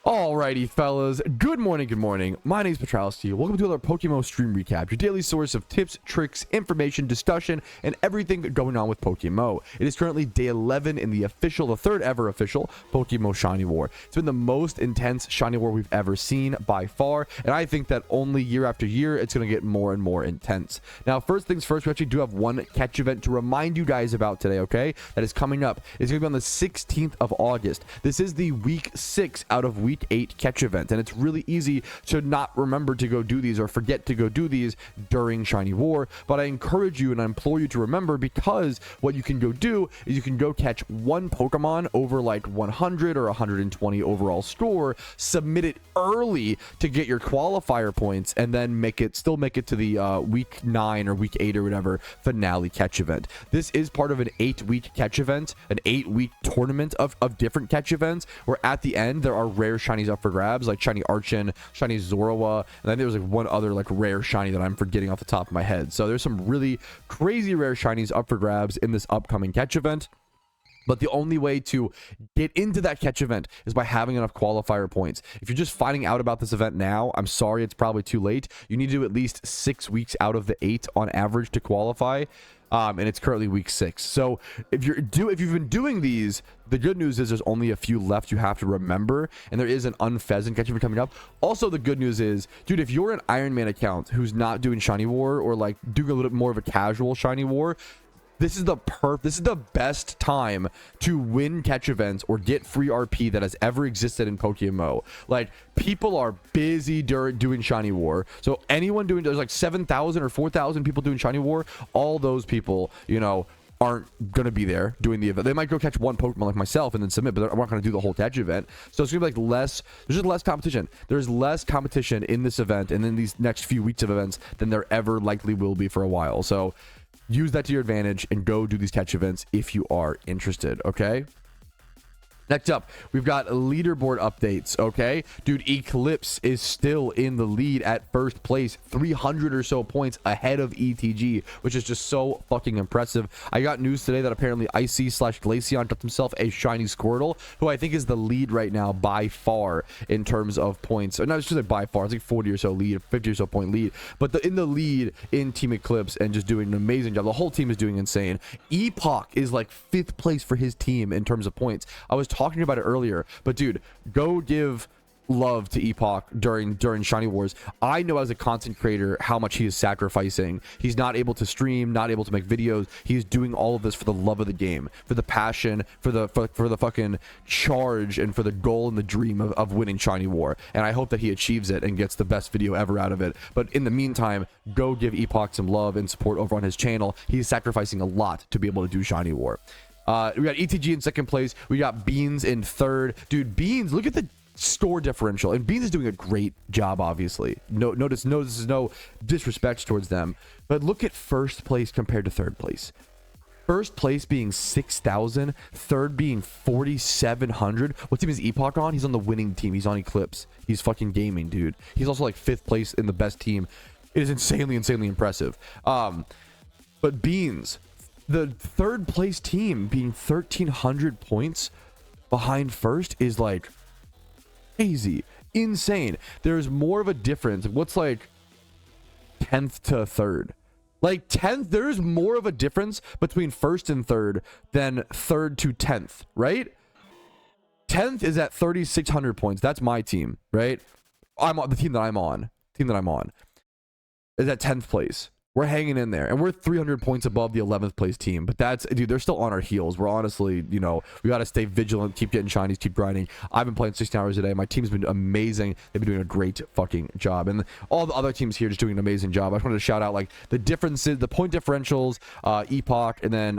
Alrighty, fellas. Good morning, good morning. My name is Patrouski. Welcome to another PokeMMO stream recap, your daily source of tips, tricks, information, discussion, and everything going on with PokeMMO. It is currently day 11 in the third ever official PokeMMO Shiny War. It's been the most intense Shiny War we've ever seen by far, and I think that only year after year, it's going to get more and more intense. Now, first things first, we actually do have one catch event to remind you guys about today, okay? That is coming up. It's going to be on the 16th of August. This is the week 6 out of week 8 catch event, and it's really easy to not remember to go do these or forget to go do these during Shiny War, but I encourage you and I implore you to remember, because what you can go do is you can go catch one Pokemon over like 100 or 120 overall score, submit it early to get your qualifier points, and then still make it to the week 9 or week 8 or whatever finale catch event. This is part of an 8-week catch event, an 8-week tournament of different catch events, where at the end there are rare shinies up for grabs, like shiny Archon, shiny Zorua, and then there was like one other like rare shiny that I'm forgetting off the top of my head. So there's some really crazy rare shinies up for grabs in this upcoming catch event. But the only way to get into that catch event is by having enough qualifier points. If you're just finding out about this event now, I'm sorry, it's probably too late. You need to do at least 6 weeks out of the 8 on average to qualify. And it's currently week 6. So if you've been doing these, the good news is there's only a few left you have to remember, and there is an unpheasant catch event coming up. Also, the good news is, dude, if you're an Iron Man account who's not doing Shiny War, or like doing a little bit more of a casual Shiny War, this is the best time to win catch events or get free RP that has ever existed in PokeMMO. Like, people are busy doing Shiny War. So anyone there's like 7,000 or 4,000 people doing Shiny War. All those people, you know, aren't gonna be there doing the event. They might go catch one Pokemon like myself and then submit, but I'm not gonna do the whole catch event. So it's gonna be like there's just less competition. There's less competition in this event and in these next few weeks of events than there ever likely will be for a while. So use that to your advantage and go do these catch events if you are interested, okay? Next up, we've got leaderboard updates, okay? Dude, Eclipse is still in the lead at first place, 300 or so points ahead of ETG, which is just so fucking impressive. I got news today that apparently Icy/Glaceon got himself a shiny Squirtle, who I think is the lead right now by far in terms of points. Or not just like by far, it's like 40 or so lead, 50 or so point lead, but in the lead in Team Eclipse and just doing an amazing job. The whole team is doing insane. Epoch is like 5th place for his team in terms of points. I was talking about it earlier, but dude, go give love to Epoch during Shiny Wars. I know as a content creator how much he is sacrificing. He's not able to stream, not able to make videos. He's doing all of this for the love of the game, for the passion, for the fucking charge, and for the goal and the dream of winning Shiny War. And I hope that he achieves it and gets the best video ever out of it. But in the meantime, go give Epoch some love and support over on his channel. He's sacrificing a lot to be able to do Shiny War. We got ETG in 2nd place. We got Beans in 3rd. Dude, Beans, look at the score differential. And Beans is doing a great job, obviously. Notice this is no disrespect towards them. But look at 1st place compared to 3rd place. 1st place being 6,000. 3rd being 4,700. What team is Epoch on? He's on the winning team. He's on Eclipse. He's fucking gaming, dude. He's also like 5th place in the best team. It is insanely impressive. But Beans, the 3rd place team being 1,300 points behind 1st is like crazy, insane. There's more of a difference. What's like 10th to 3rd? Like 10th, there's more of a difference between 1st and 3rd than 3rd to 10th, right? 10th is at 3,600 points. That's my team, right? I'm on the team that I'm on. Is at 10th place. We're hanging in there, and we're 300 points above the 11th place team. But that's, dude, they're still on our heels. We're honestly, you know, we got to stay vigilant, keep getting shinies, keep grinding. I've been playing 16 hours a day. My team's been amazing. They've been doing a great fucking job, and all the other teams here just doing an amazing job. I just wanted to shout out like the differences, the point differentials, Epoch, and then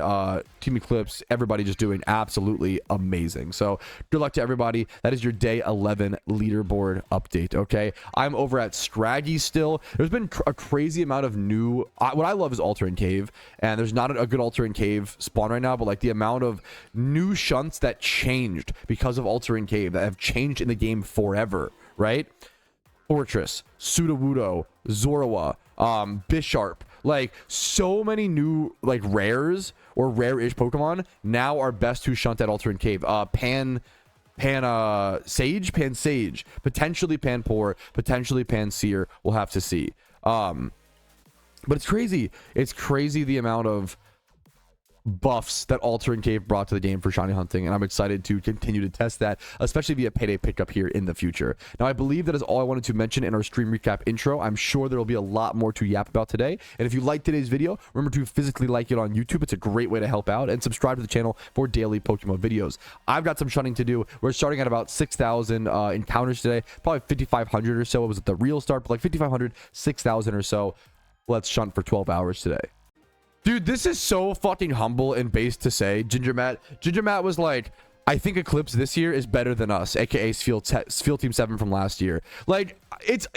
Team Eclipse. Everybody just doing absolutely amazing. So good luck to everybody. That is your day 11 leaderboard update. Okay, I'm over at Scraggy still. There's been a crazy amount of new. What I love is Altar and Cave, and there's not a good Altar and Cave spawn right now, but like the amount of new shunts that changed because of Altar and Cave that have changed in the game forever, right? Fortress, Sudowoodo, Zorua, Bisharp, like so many new like rares or rare-ish Pokemon now are best to shunt at Altar and Cave. Sage, Pan Sage, potentially Panpour, potentially Panseer. We'll have to see. But it's crazy. It's crazy the amount of buffs that Altering Cave brought to the game for shiny hunting, and I'm excited to continue to test that, especially via payday pickup here in the future. Now, I believe that is all I wanted to mention in our stream recap intro. I'm sure there will be a lot more to yap about today, and if you liked today's video, remember to physically like it on YouTube. It's a great way to help out, and subscribe to the channel for daily Pokemon videos. I've got some shunting to do. We're starting at about 6,000 encounters today, probably 5,500 or so. It was at the real start, but like 5,500, 6,000 or so. Let's shunt for 12 hours today. Dude, this is so fucking humble and base to say. Ginger Matt was like, I think Eclipse this year is better than us, aka Field Team 7 from last year. Like, it's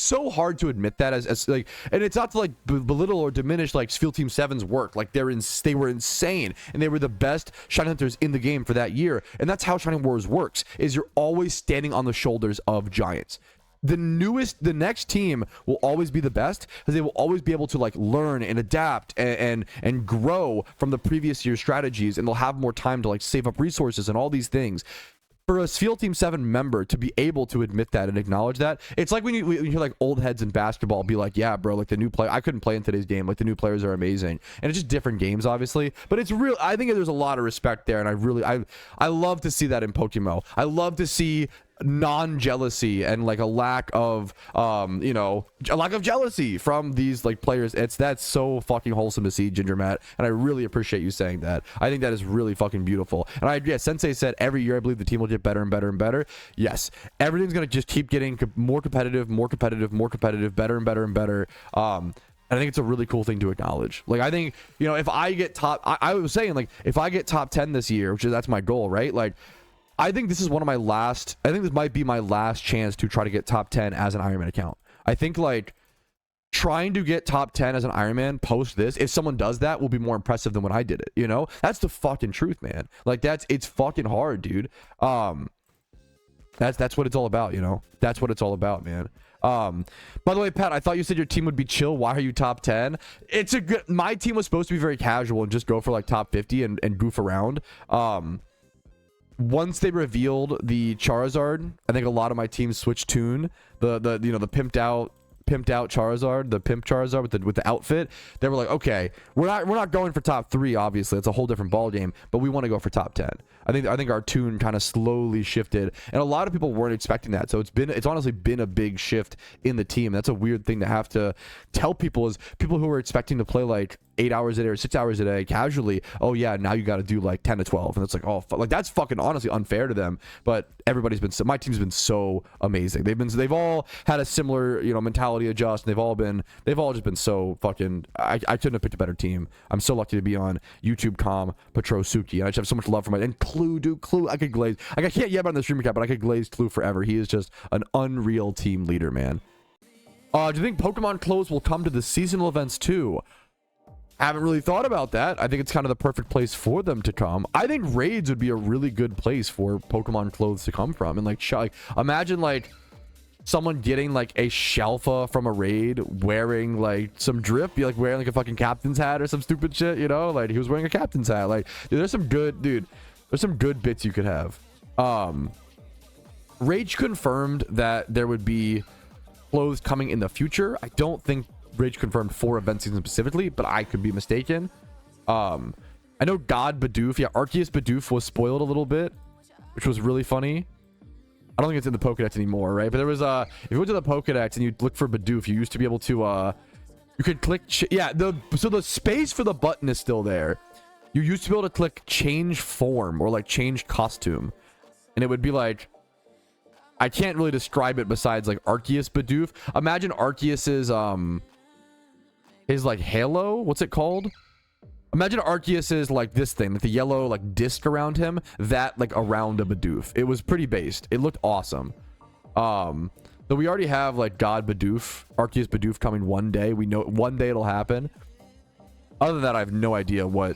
so hard to admit that as like, and it's not to like belittle or diminish like Field Team 7's work. Like, they were insane, and they were the best shiny hunters in the game for that year. And that's how Shining Wars works, is you're always standing on the shoulders of giants. The next team will always be the best, because they will always be able to like learn and adapt and grow from the previous year's strategies, and they'll have more time to like save up resources and all these things. For a Field Team 7 member to be able to admit that and acknowledge that, it's like when you hear like old heads in basketball be like, yeah, bro, like the new player, I couldn't play in today's game, like the new players are amazing. And it's just different games, obviously, but it's real. I think there's a lot of respect there, and I love to see that in Pokemon. I love to see non-jealousy and like a lack of jealousy from these like players. That's so fucking wholesome to see, Ginger Matt, and I really appreciate you saying that. I think that is really fucking beautiful. And Sensei said every year I believe the team will get better and better and better. Yes, everything's gonna just keep getting more competitive, better and better and better. And I think it's a really cool thing to acknowledge. Like, I think, if I get I was saying, like, if I get top 10 this year, that's my goal, right? Like, I think this is I think this might be my last chance to try to get top 10 as an Ironman account. I think like trying to get top 10 as an Ironman post this, if someone does that, will be more impressive than when I did it. That's the fucking truth, man. Like, it's fucking hard, dude. That's what it's all about, That's what it's all about, man. By the way, Pat, I thought you said your team would be chill. Why are you top 10? My team was supposed to be very casual and just go for like top 50 and goof around. Once they revealed the Charizard, I think a lot of my teams switched tune. The pimped out Charizard, the pimp Charizard with the outfit. They were like, okay, we're not going for top 3, obviously. It's a whole different ball game, but we want to go for top 10. I think our tune kind of slowly shifted, and a lot of people weren't expecting that. So it's honestly been a big shift in the team. That's a weird thing to have to tell people, is people who were expecting to play like 8 hours a day or 6 hours a day casually, oh yeah, now you got to do like 10 to 12, and it's like, oh, like that's fucking honestly unfair to them. But my team's been so amazing. They've all had a similar mentality adjust, and they've all just been so fucking, I couldn't have picked a better team. I'm so lucky to be on YouTube Patrouski, and I just have so much love for and Clue, dude. Clue, I could glaze. Like, I can't yet on the stream recap, but I could glaze Clue forever. He is just an unreal team leader, man. Do you think Pokemon clothes will come to the seasonal events too? I haven't really thought about that. I think it's kind of the perfect place for them to come. I think raids would be a really good place for Pokemon clothes to come from. And like imagine like someone getting like a Shalfa from a raid wearing like some drip, be like wearing like a fucking captain's hat or some stupid shit, like he was wearing a captain's hat. Like, dude, there's some good bits you could have. Rage confirmed that there would be clothes coming in the future. I don't think Rage confirmed for event season specifically, but I could be mistaken. I know God Bidoof, Arceus Bidoof was spoiled a little bit, which was really funny. I don't think it's in the Pokedex anymore, right? But there was if you went to the Pokedex and you look for Bidoof, you used to be able to you could click so the space for the button is still there. You used to be able to click change form or like change costume, and it would be like, I can't really describe it besides like Arceus Bidoof. Imagine Arceus's his like halo, what's it called? Imagine Arceus is like this thing, like the yellow like disc around him, that like around a Bidoof. It was pretty based. It looked awesome. Though we already have like God Bidoof, Arceus Bidoof coming one day. We know one day it'll happen. Other than that, I have no idea what's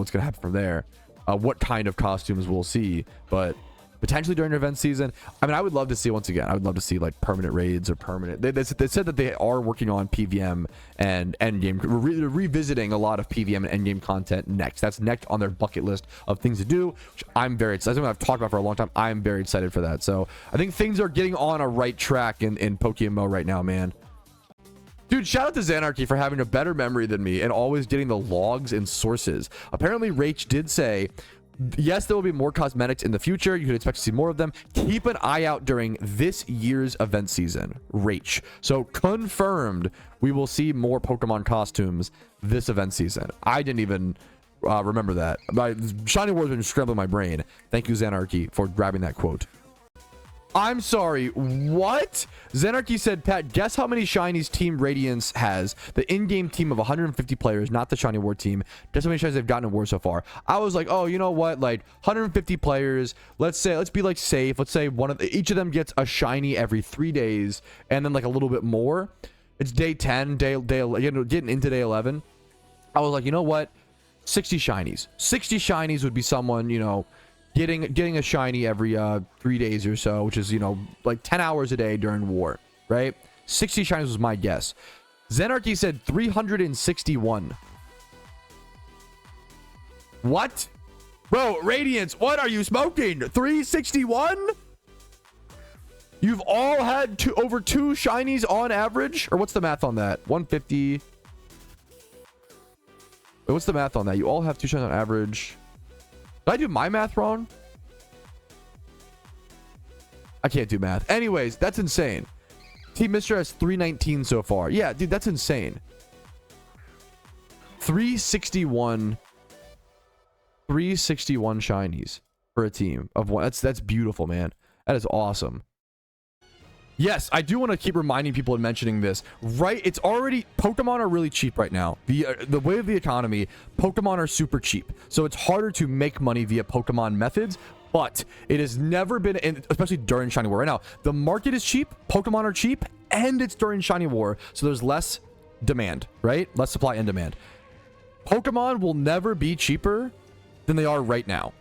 gonna happen from there. What kind of costumes we'll see, but potentially during event season. I mean, I would love to see, once again, I would love to see like permanent raids or permanent. They said that they are working on PVM and endgame, revisiting a lot of PVM and endgame content next. That's next on their bucket list of things to do, which I'm very excited. Something I've talked about for a long time. I'm very excited for that. So I think things are getting on a right track in PokeMMO right now, man. Dude, shout out to Xanarchy for having a better memory than me and always getting the logs and sources. Apparently, Rach did say, yes, there will be more cosmetics in the future. You could expect to see more of them. Keep an eye out during this year's event season. Rach. So confirmed, we will see more Pokemon costumes this event season. I didn't even remember that. Shiny War's been scrambling my brain. Thank you, Xanarchy, for grabbing that quote. I'm sorry, what? Xanarchy said, Pat, guess how many Shinies Team Radiance has? The in-game team of 150 players, not the Shiny War team. Guess how many Shinies they've gotten in War so far? I was like, oh, you know what? Like, 150 players. Let's be like safe. Let's say each of them gets a Shiny every 3 days, and then like a little bit more. It's day 10, getting into day 11. I was like, you know what? 60 Shinies. 60 Shinies would be someone, you know, getting a shiny every 3 days or so, which is, you know, like 10 hours a day during war, right? 60 shinies was my guess. Xanarchy said 361. What? Bro, Radiance, what are you smoking? 361? You've all had over 2 shinies on average? Or what's the math on that? 150. Wait, what's the math on that? You all have 2 shinies on average. Did I do my math wrong? I can't do math. Anyways, that's insane. Team Mr. has 319 so far. Yeah, dude, that's insane. 361 shinies for a team of one. That's beautiful, man. That is awesome. Yes, I do want to keep reminding people and mentioning this. Right, it's already, Pokemon are really cheap right now. The way of the economy, Pokemon are super cheap. So it's harder to make money via Pokemon methods, but it has never been, especially during Shiny War right now, the market is cheap, Pokemon are cheap, and it's during Shiny War, so there's less demand, right? Less supply and demand. Pokemon will never be cheaper than they are right now.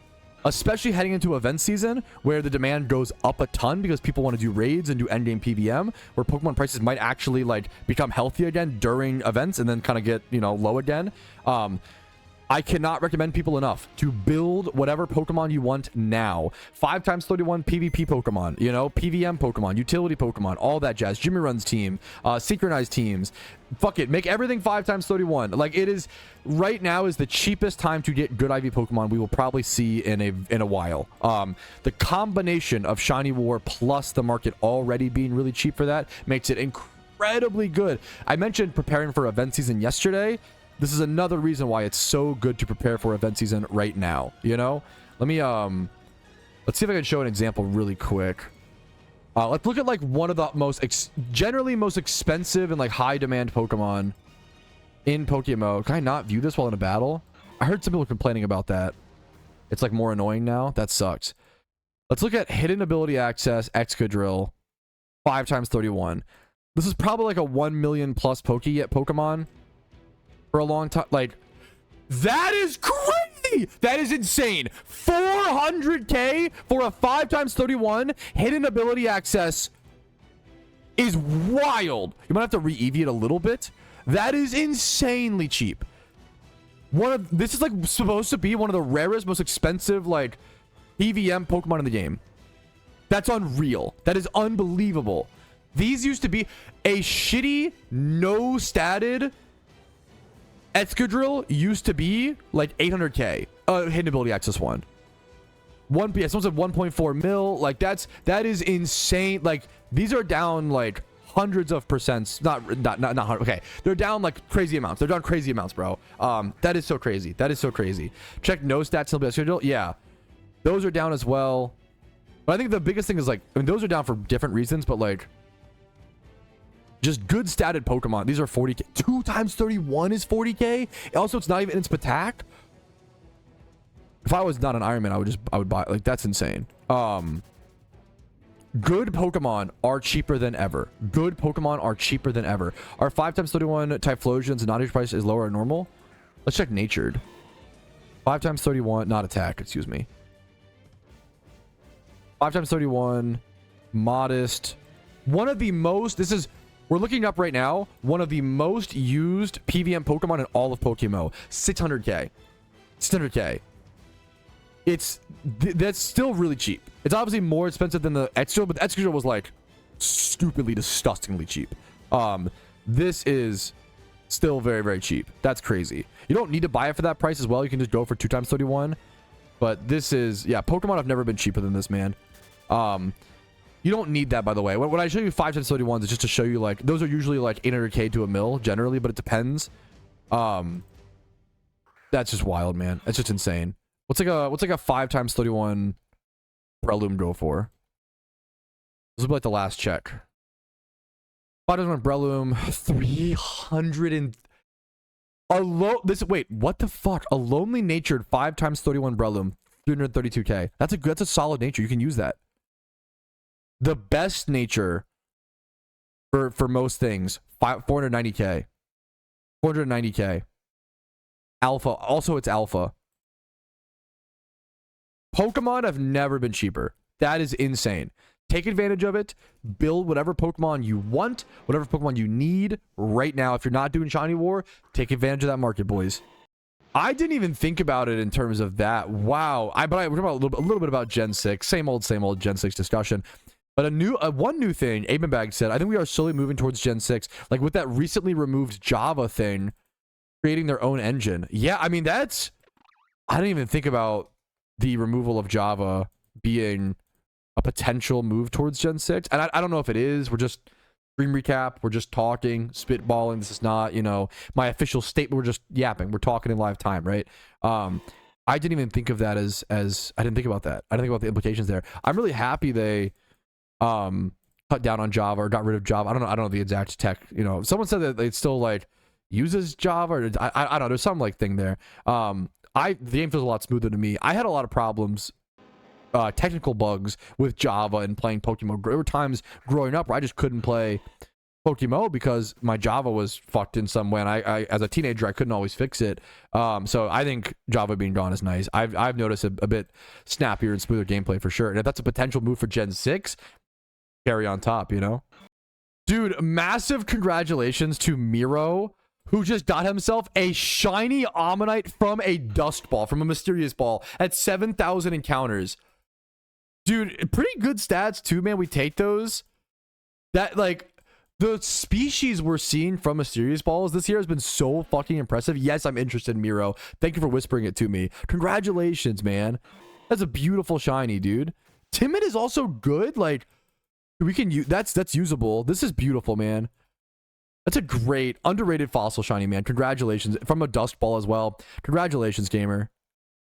Especially heading into event season where the demand goes up a ton because people want to do raids and do endgame PVM, where Pokemon prices might actually like become healthy again during events and then kind of get, you know, low again. I cannot recommend people enough to build whatever Pokemon you want now. 5x31 PvP Pokemon, you know, PVM Pokemon, utility Pokemon, all that jazz. Jimmy Runs team, synchronized teams. Fuck it, make everything 5x31. Like, it is right now is the cheapest time to get good IV Pokemon we will probably see in a while. The combination of Shiny War plus the market already being really cheap for that makes it incredibly good. I mentioned preparing for event season yesterday. This is another reason why it's so good to prepare for event season right now, you know? Let me, let's see if I can show an example really quick. Let's look at like one of the generally most expensive and like high demand Pokemon in PokeMMO. Can I not view this while in a battle? I heard some people complaining about that. It's like more annoying now. That sucks. Let's look at hidden ability access, Excadrill, 5x31. This is probably like a 1 million plus Pokemon. For a long time. Like, that is crazy. That is insane. 400k for a 5x31 hidden ability access is wild. You might have to re-EV it a little bit. That is insanely cheap. This is like supposed to be one of the rarest, most expensive like PVM Pokemon in the game. That's unreal. That is unbelievable. These used to be a shitty, no statted Excadrill used to be like 800k. Hidden ability access one. Someone said 1.4 mil. Like that is insane. Like these are down like hundreds of percents. Not okay. They're down like crazy amounts. They're down crazy amounts, bro. That is so crazy. That is so crazy. Check no stats and Excadrill. Yeah, those are down as well. But I think the biggest thing is like, I mean, those are down for different reasons, but like, just good statted Pokemon. These are 40k. 2x31 is 40k. Also, it's not even in its attack. If I was not an Iron Man, I would buy. Like, that's insane. Good Pokemon are cheaper than ever. Good Pokemon are cheaper than ever. Our 5x31 Typhlosion's non-nature price is lower than normal. Let's check natured. 5x31, not attack. Excuse me. 5 times 31. Modest. One of the most, we're looking up right now, one of the most used PVM Pokemon in all of PokeMMO. 600k. 600k. That's still really cheap. It's obviously more expensive than the Extra, but the Extra was like stupidly, disgustingly cheap. This is still very, very cheap. That's crazy. You don't need to buy it for that price as well. You can just go for 2 times 31. But this is, yeah, Pokemon have never been cheaper than this, man. You don't need that, by the way. When I show you 5 times 31s, it's just to show you, like, those are usually like 800k to a mil generally, but it depends. That's just wild, man. That's just insane. What's like a 5 times 31 Breloom go for? This will be like the last check. 5 times 1 Breloom, 300 and wait, what the fuck? A lonely natured 5 times 31 Breloom, 332k. That's a solid nature. You can use that. The best nature for most things, 490k. 490k. Alpha. Also, it's alpha. Pokemon have never been cheaper. That is insane. Take advantage of it. Build whatever Pokemon you want, whatever Pokemon you need right now. If you're not doing Shiny War, take advantage of that market, boys. I didn't even think about it in terms of that. Wow. We're talking about a little bit about Gen 6. Same old Gen 6 discussion. But one new thing, Bag said, I think we are slowly moving towards Gen 6. Like with that recently removed Java thing, creating their own engine. Yeah, I mean, I didn't even think about the removal of Java being a potential move towards Gen 6. And I don't know if it is. We're just stream recap. We're just talking, spitballing. This is not, my official statement. We're just yapping. We're talking in live time, right? I didn't even think of that as I didn't think about that. I didn't think about the implications there. I'm really happy they cut down on Java or got rid of Java. I don't know the exact tech. Someone said that it still like uses Java, or I don't know. There's some like thing there. The game feels a lot smoother to me. I had a lot of problems, technical bugs with Java and playing Pokemon. There were times growing up where I just couldn't play Pokemon because my Java was fucked in some way, and I as a teenager I couldn't always fix it. So I think Java being gone is nice. I've noticed a bit snappier and smoother gameplay for sure. And if that's a potential move for Gen 6, carry on top, Dude, massive congratulations to Miro, who just got himself a shiny Omanyte from a dust ball, from a mysterious ball at 7,000 encounters. Dude, pretty good stats too, man. We take those. That, like, the species we're seeing from mysterious balls this year has been so fucking impressive. Yes, I'm interested in Miro. Thank you for whispering it to me. Congratulations, man. That's a beautiful shiny, dude. Timid is also good. Like, we can use that's usable. This is beautiful, man. That's a great underrated fossil shiny, man. Congratulations. From a dust ball as well. Congratulations, gamer.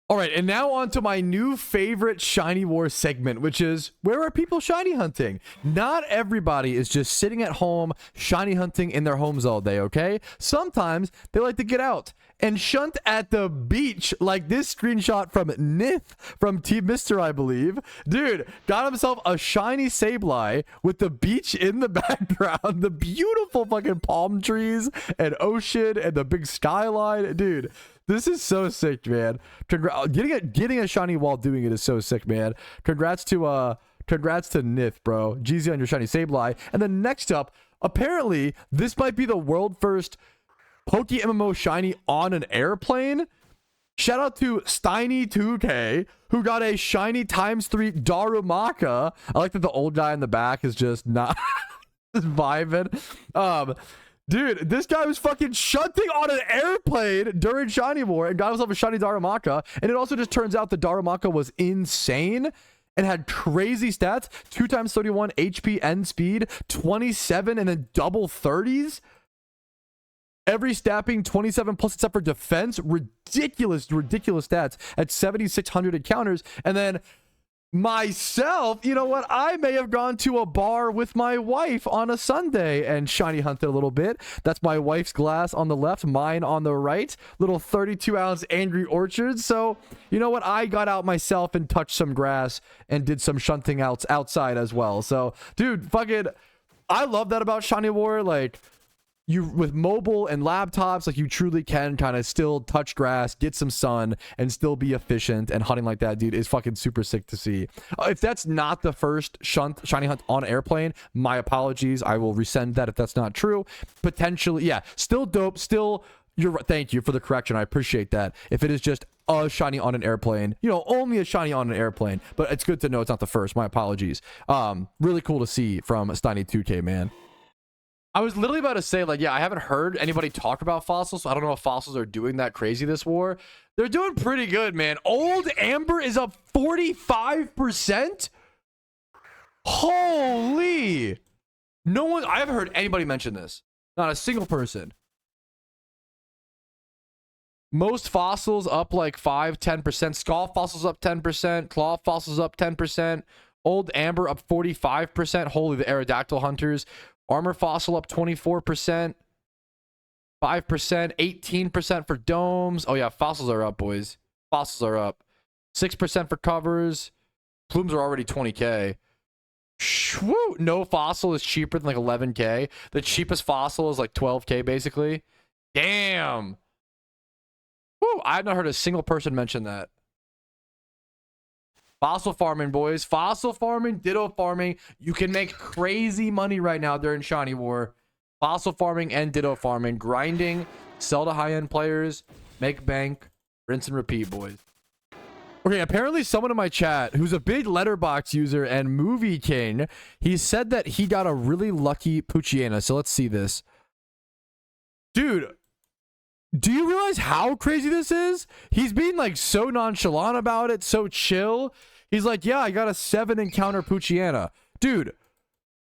All right, and now on to my new favorite Shiny War segment, which is, where are people shiny hunting? Not everybody is just sitting at home shiny hunting in their homes all day, okay? Sometimes they like to get out and shunt at the beach, like this screenshot from Nith from Team Mister, I believe. Dude, got himself a shiny Sableye with the beach in the background, the beautiful fucking palm trees and ocean and the big skyline. Dude, this is so sick, man. Getting a shiny while doing it is so sick, man. Congrats to Nith, bro. GZ on your shiny Sableye. And then next up, apparently this might be the world first PokeMMO shiny on an airplane. Shout out to Steiny2K, who got a shiny ×3 Darumaka. I like that the old guy in the back is just not just vibing. Dude, this guy was fucking shunting on an airplane during Shiny War and got himself a shiny Darumaka. And it also just turns out the Darumaka was insane and had crazy stats. 2 times 31 HP and speed, 27 and then double 30s. Every stat being 27 plus except for defense. Ridiculous stats at 7,600 encounters. And then myself, you know what? I may have gone to a bar with my wife on a Sunday and shiny hunted a little bit. That's my wife's glass on the left, mine on the right. Little 32-ounce Angry Orchard. So, you know what? I got out myself and touched some grass and did some shunting outside as well. So, dude, fucking, I love that about Shiny War. Like, you with mobile and laptops, like you truly can kind of still touch grass, get some sun, and still be efficient. And hunting like that, dude, is fucking super sick to see. If that's not the first shiny hunt on airplane, my apologies. I will resend that if that's not true. Potentially, yeah, still dope. Still, thank you for the correction. I appreciate that. If it is just a shiny on an airplane, you know, only a shiny on an airplane, but it's good to know it's not the first. My apologies. Really cool to see from Steiny 2K, man. I was literally about to say, like, yeah, I haven't heard anybody talk about fossils, so I don't know if fossils are doing that crazy this war. They're doing pretty good, man. Old Amber is up 45%. Holy. No one, I haven't heard anybody mention this. Not a single person. Most fossils up like 5-10%. Skull fossils up 10%. Claw fossils up 10%. Old Amber up 45%. Holy, the Aerodactyl hunters. Armor fossil up 24%, 5%, 18% for domes. Oh yeah, fossils are up, boys. Fossils are up. 6% for covers. Plumes are already 20k. Woo! No fossil is cheaper than like 11k. The cheapest fossil is like 12k basically. Damn. Woo! I've not heard a single person mention that. Fossil farming, boys. Fossil farming, ditto farming. You can make crazy money right now during Shiny War. Fossil farming and ditto farming. Grinding, sell to high-end players, make bank, rinse and repeat, boys. Okay, apparently someone in my chat who's a big Letterbox user and movie king, he said that he got a really lucky Pokeyen. So let's see this. Dude, do you realize how crazy this is? He's being like so nonchalant about it, so chill. He's like, yeah, I got a 7 encounter Pokeyen. Dude,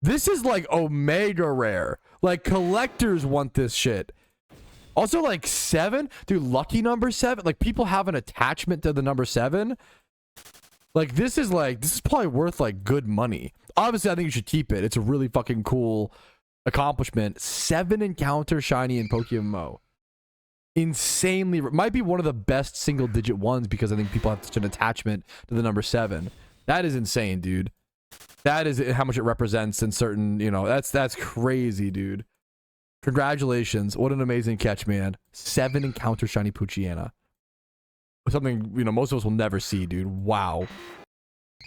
this is like Omega rare. Like collectors want this shit. Also like 7, dude, lucky number 7. Like people have an attachment to the number 7. Like this is probably worth like good money. Obviously, I think you should keep it. It's a really fucking cool accomplishment. 7 encounter shiny in PokeMMO. Insanely, might be one of the best single digit ones because I think people have such an attachment to the number 7. That is insane, dude. That is how much it represents in certain, you know, that's crazy, dude. Congratulations. What an amazing catch, man. 7 encounter shiny Pokeyen. Something, you know, most of us will never see, dude. Wow.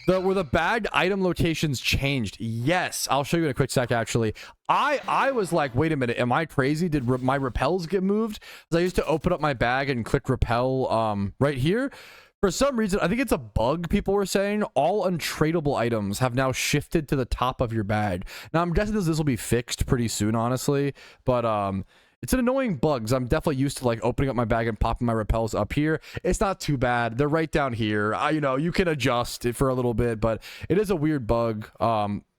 Were the bagged item locations changed? Yes, I'll show you in a quick sec. Actually, I was like, wait a minute, am I crazy? Did my repels get moved? Because I used to open up my bag and click repel right here. For some reason, I think it's a bug. People were saying all untradeable items have now shifted to the top of your bag. Now I'm guessing this will be fixed pretty soon, honestly, but it's an annoying bug. I'm definitely used to like opening up my bag and popping my repels up here. It's not too bad. They're right down here. You know, you can adjust it for a little bit, but it is a weird bug.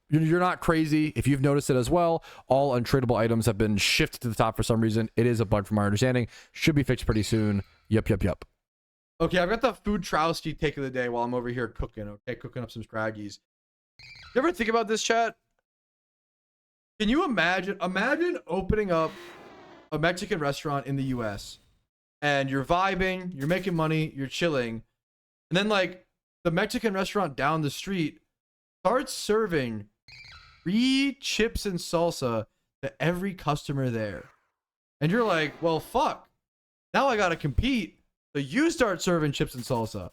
You're not crazy if you've noticed it as well. All untradeable items have been shifted to the top for some reason. It is a bug from my understanding. Should be fixed pretty soon. Yup. Okay, I've got the Foodtrouski take of the day while I'm over here cooking. Okay, cooking up some scraggies. You ever think about this, chat? Can you imagine opening up a Mexican restaurant in the US and you're vibing, you're making money, you're chilling, and then like the Mexican restaurant down the street starts serving free chips and salsa to every customer there, and you're like, well, fuck, now I gotta compete. So you start serving chips and salsa,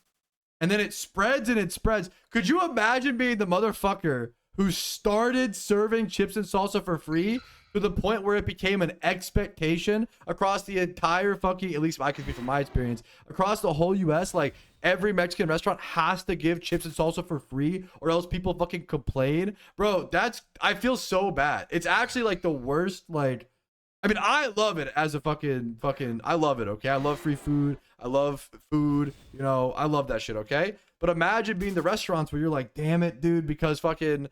and then it spreads and it spreads. Could you imagine being the motherfucker who started serving chips and salsa for free to the point where it became an expectation across the entire fucking, at least I can speak from my experience, across the whole US? Like every Mexican restaurant has to give chips and salsa for free or else people fucking complain. Bro, I feel so bad. It's actually like the worst. Like, I mean, I love it as a fucking, I love it, okay? I love free food. I love food, you know, I love that shit, okay? But imagine being the restaurants where you're like, damn it, dude, because fucking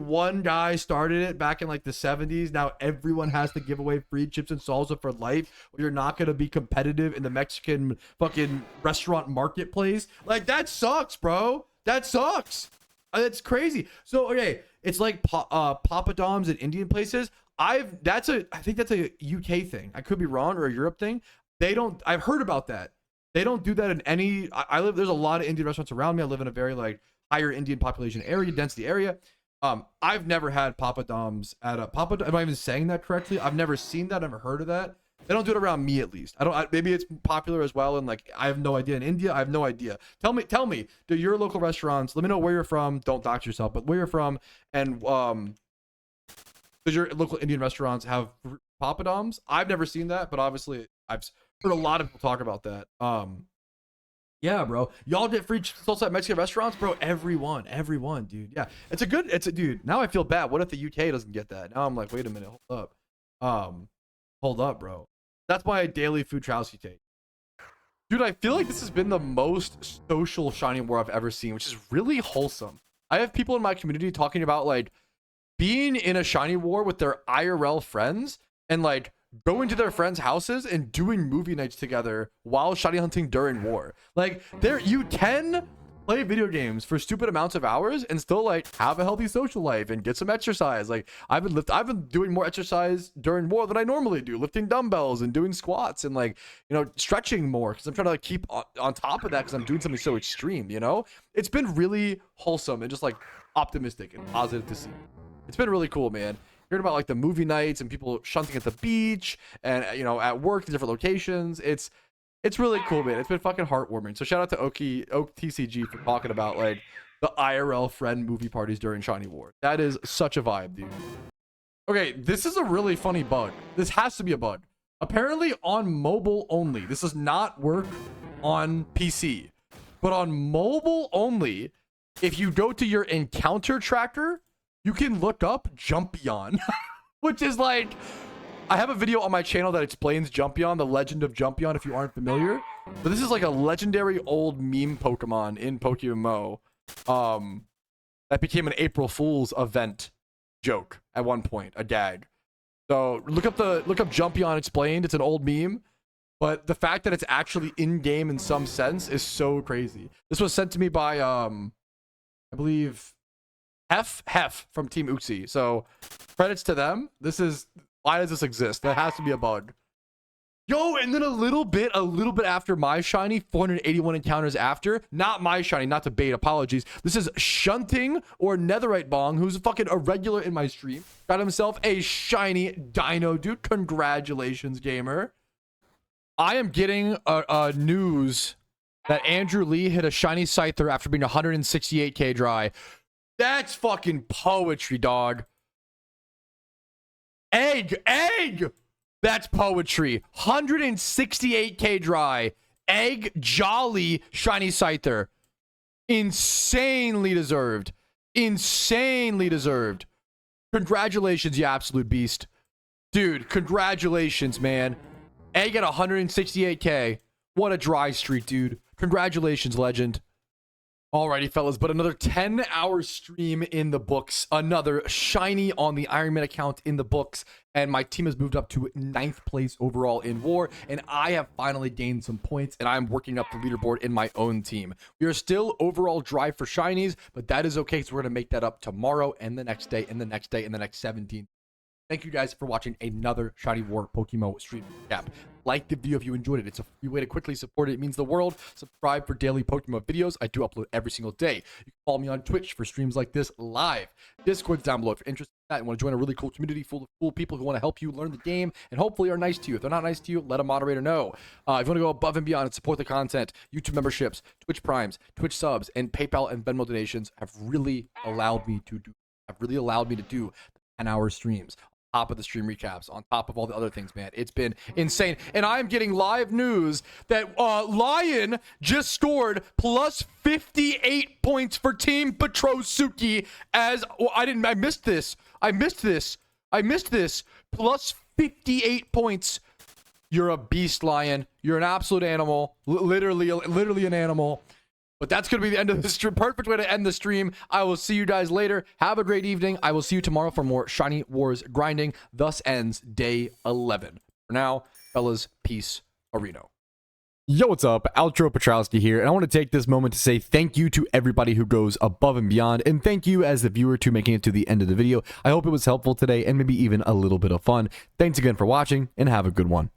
one guy started it back in like the 70s. Now everyone has to give away free chips and salsa for life, or you're not going to be competitive in the Mexican fucking restaurant marketplace. Like, that sucks, bro. That sucks. That's crazy. So, okay, it's like Papa Dom's in Indian places. I think that's a UK thing. I could be wrong, or a Europe thing. I've heard about that. They don't do that in any, there's a lot of Indian restaurants around me. I live in a very like higher Indian population area, density area. I've never had Papadoms at a Papa. Am I even saying that correctly? I've never seen that. Never heard of that. They don't do it around me, at least. Maybe it's popular as well, and like I have no idea. In India, I have no idea. Tell me, do your local restaurants? Let me know where you're from. Don't dox yourself, but where you're from, and does your local Indian restaurants have Papadoms? I've never seen that, but obviously I've heard a lot of people talk about that. Yeah, bro. Y'all get free salsa at Mexican restaurants, bro. Everyone, dude. Yeah, it's a dude. Now I feel bad. What if the UK doesn't get that? Now I'm like, wait a minute, hold up, bro. That's my daily Foodtrouski take. Dude, I feel like this has been the most social Shiny War I've ever seen, which is really wholesome. I have people in my community talking about like being in a Shiny War with their IRL friends and like going to their friends' houses and doing movie nights together while shiny hunting during war. Like you can play video games for stupid amounts of hours and still like have a healthy social life and get some exercise. Like I've been doing more exercise during war than I normally do, lifting dumbbells and doing squats and like, you know, stretching more because I'm trying to like keep on top of that because I'm doing something so extreme, you know. It's been really wholesome and just like optimistic and positive to see. It's been really cool, man. Hearing about like the movie nights and people shunting at the beach and, you know, at work in different locations. It's really cool, man. It's been fucking heartwarming. So shout out to Oak TCG for talking about like the IRL friend movie parties during Shiny War. That is such a vibe, dude. Okay, this is a really funny bug. This has to be a bug. Apparently on mobile only. This does not work on PC. But on mobile only, if you go to your encounter tracker, you can look up JUMPEON, which is like, I have a video on my channel that explains JUMPEON, the legend of JUMPEON, if you aren't familiar. But this is like a legendary old meme Pokemon in PokeMMO that became an April Fool's event joke at one point, a gag. So look up JUMPEON explained. It's an old meme, but the fact that it's actually in game in some sense is so crazy. This was sent to me by I believe Hef from Team Uxie. So credits to them. Why does this exist? That has to be a bug. Yo, and then a little bit after my shiny, 481 encounters after, not my shiny, not to bait, apologies. This is Shunting or Netherite Bong, who's fucking a regular in my stream. Got himself a shiny dino, dude. Congratulations, gamer. I am getting a news that Andrew Lee hit a shiny Scyther after being 168k dry. That's fucking poetry, dog. Egg. That's poetry. 168k dry. Egg jolly shiny Scyther. Insanely deserved. Congratulations, you absolute beast. Dude, congratulations, man. Egg at 168k. What a dry streak, dude. Congratulations, legend. Alrighty, fellas, but another 10-hour stream in the books. Another shiny on the Iron Man account in the books. And my team has moved up to 9th place overall in war. And I have finally gained some points. And I'm working up the leaderboard in my own team. We are still overall dry for shinies. But that is okay, because we're going to make that up tomorrow and the next day and the next day and the next 17. Thank you guys for watching another Shiny War PokeMMO stream recap. Like the video if you enjoyed it. It's a free way to quickly support it. It means the world. Subscribe for daily PokeMMO videos. I do upload every single day. You can follow me on Twitch for streams like this live. Discord's down below if you're interested in that and want to join a really cool community full of cool people who want to help you learn the game and hopefully are nice to you. If they're not nice to you, let a moderator know. If you want to go above and beyond and support the content, YouTube memberships, Twitch Primes, Twitch subs, and PayPal and Venmo donations have really allowed me to do 10-hour streams. Top of the stream recaps, on top of all the other things, man. It's been insane. And I'm getting live news that Lion just scored plus 58 points for Team Patrouski as I missed this. Plus 58 points. You're a beast, Lion. You're an absolute animal. Literally an animal. But that's going to be the end of the stream. Perfect way to end the stream. I will see you guys later. Have a great evening. I will see you tomorrow for more Shiny Wars grinding. Thus ends day 11. For now, fellas, peace, Areno. Yo, what's up? Outro Patrouski here, and I want to take this moment to say thank you to everybody who goes above and beyond, and thank you as the viewer to making it to the end of the video. I hope it was helpful today and maybe even a little bit of fun. Thanks again for watching, and have a good one.